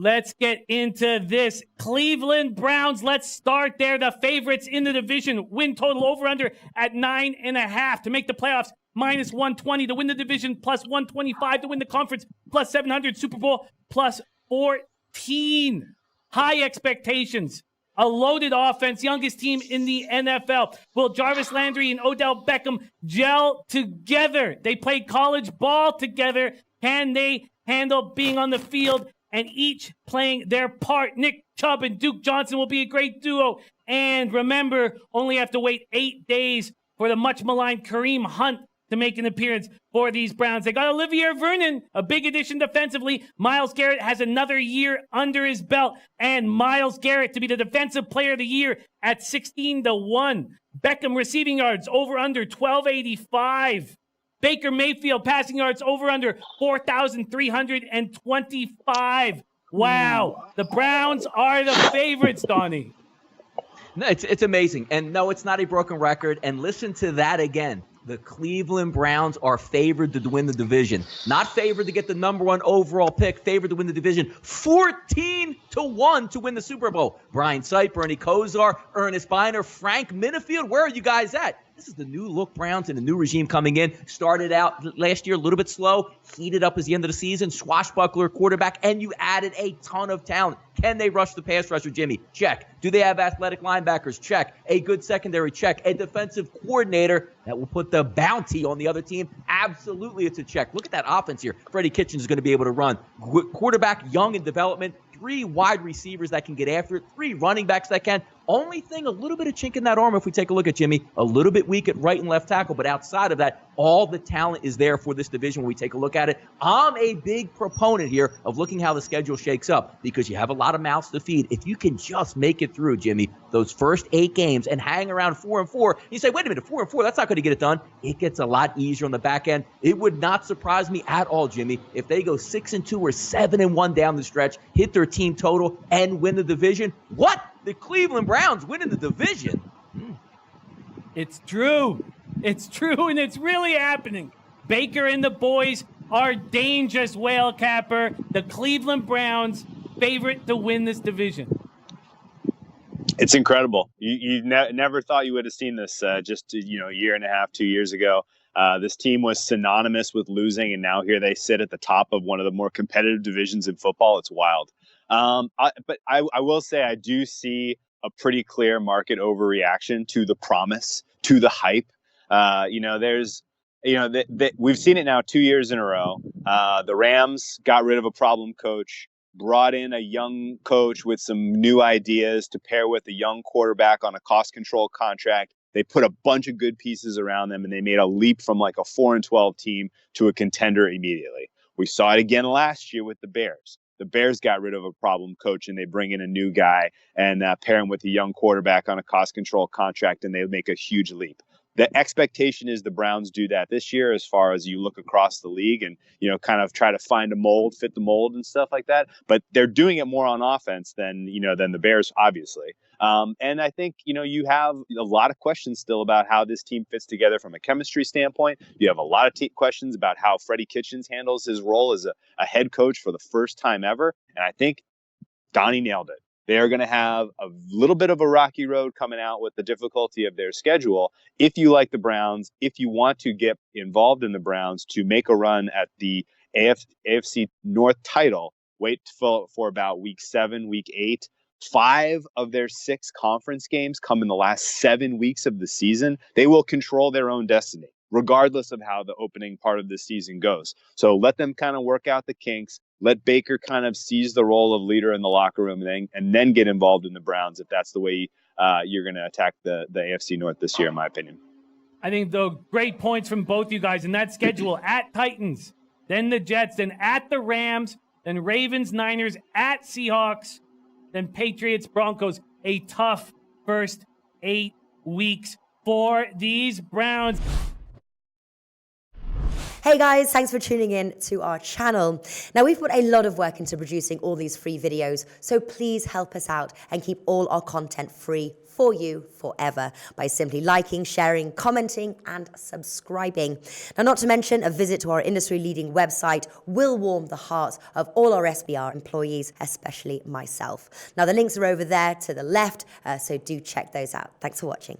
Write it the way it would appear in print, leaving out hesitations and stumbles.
Let's get into this. Cleveland Browns, let's start there. The favorites in the division. Win total over-under at 9.5 to make the playoffs. Minus 120 to win the division. Plus 125 to win the conference. Plus 700 Super Bowl. Plus 14. High expectations. A loaded offense. Youngest team in the NFL. Will Jarvis Landry and Odell Beckham gel together? They played college ball together. Can they handle being on the field and each playing their part? Nick Chubb and Duke Johnson will be a great duo. And remember, only have to wait 8 days for the much-maligned Kareem Hunt to make an appearance for these Browns. They got Olivier Vernon, a big addition defensively. Myles Garrett has another year under his belt. And Myles Garrett to be the Defensive Player of the Year at 16-1. Beckham receiving yards over under 1285. Baker Mayfield passing yards over under 4,325. Wow. The Browns are the favorites, Donnie. No, it's amazing. And no, it's not a broken record. And listen to that again. The Cleveland Browns are favored to win the division. Not favored to get the number 1 overall pick, favored to win the division. 14-1 to win the Super Bowl. Brian Sipe, Bernie Kosar, Ernest Biner, Frank Minifield. Where are you guys at? This is the new look Browns and a new regime coming in. Started out last year a little bit slow, heated up as the end of the season, swashbuckler quarterback, and you added a ton of talent. Can they rush the pass rusher, Jimmy? Check. Do they have athletic linebackers? Check. A good secondary? Check. A defensive coordinator that will put the bounty on the other team? Absolutely, it's a check. Look at that offense here. Freddie Kitchens is going to be able to run. Quarterback, young in development. 3 wide receivers that can get after it. 3 running backs that can. Only thing, a little bit of chink in that arm if we take a look at Jimmy. A little bit weak at right and left tackle, but outside of that, all the talent is there for this division when we take a look at it. I'm a big proponent here of looking how the schedule shakes up because you have a lot of mouths to feed. If you can just make it through, Jimmy, those first 8 games and hang around 4-4, you say, wait a minute, 4-4, that's not going to get it done. It gets a lot easier on the back end. It would not surprise me at all, Jimmy, if they go 6-2 or 7-1 down the stretch, hit their team total, and win the division. What? The Cleveland Browns winning the division? It's true. It's true, and it's really happening. Baker and the boys are dangerous, Whale Capper. The Cleveland Browns favorite to win this division. It's incredible. You never thought you would have seen this just a year and a half, 2 years ago. This team was synonymous with losing, and now here they sit at the top of one of the more competitive divisions in football. It's wild. But I will say I do see a pretty clear market overreaction to the promise, to the hype. We've seen it now 2 years in a row. The Rams got rid of a problem coach, brought in a young coach with some new ideas to pair with a young quarterback on a cost control contract. They put a bunch of good pieces around them, and they made a leap from like a 4-12 team to a contender immediately. We saw it again last year with the Bears. The Bears got rid of a problem coach, and they bring in a new guy and pair him with a young quarterback on a cost control contract, and they make a huge leap. The expectation is the Browns do that this year as far as you look across the league and, kind of try to find a mold, fit the mold and stuff like that. But they're doing it more on offense than the Bears, obviously. And I think, you have a lot of questions still about how this team fits together from a chemistry standpoint. You have a lot of questions about how Freddie Kitchens handles his role as a head coach for the first time ever. And I think Donnie nailed it. They are going to have a little bit of a rocky road coming out with the difficulty of their schedule. If you like the Browns, if you want to get involved in the Browns to make a run at the AFC North title, wait for about week 7, week 8. 5 of their 6 conference games come in the last 7 weeks of the season. They will control their own destiny, regardless of how the opening part of the season goes. So let them kind of work out the kinks. Let Baker kind of seize the role of leader in the locker room and then get involved in the Browns if that's the way you're going to attack the AFC North this year, in my opinion. I think the great points from both you guys in that schedule. At Titans, then the Jets, then at the Rams, then Ravens, Niners, at Seahawks, then Patriots, Broncos. A tough first 8 weeks for these Browns. Hey guys, thanks for tuning in to our channel. Now, we've put a lot of work into producing all these free videos, so please help us out and keep all our content free for you forever by simply liking, sharing, commenting, and subscribing. Now, not to mention, a visit to our industry-leading website will warm the hearts of all our SBR employees, especially myself. Now, the links are over there to the left, so do check those out. Thanks for watching.